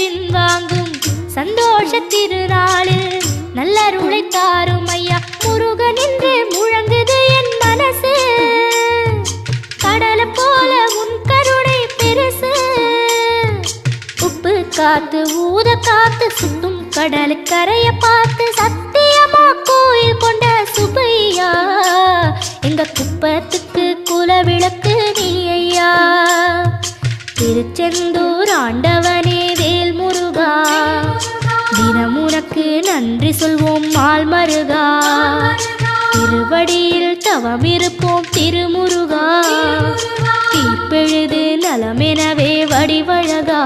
பின்வாங்கும் சந்தோஷ திருநாளில் நல்லருளை தாரும் ஐயா முருகன் என்று முழங்குது என் மனசு கடலை போல உன் கருணை பெருசு உப்பு காத்து ஊத காத்து சுத்தும் கடலுக்கரைய பார்த்து சத்தியமா கோயில் கொண்ட சுபையா எங்க குப்பத்துக்கு குலவிளக்கு நீ ஐயா திருச்செந்தூர் ஆண்டவனே வேல் முருகா தினம் உனக்கு நன்றி சொல்வோம் மால் மருகா திருவடியில் தவம் இருப்போம் திருமுருகா தீர்ப்பெழுது நலமெனவே வடிவழகா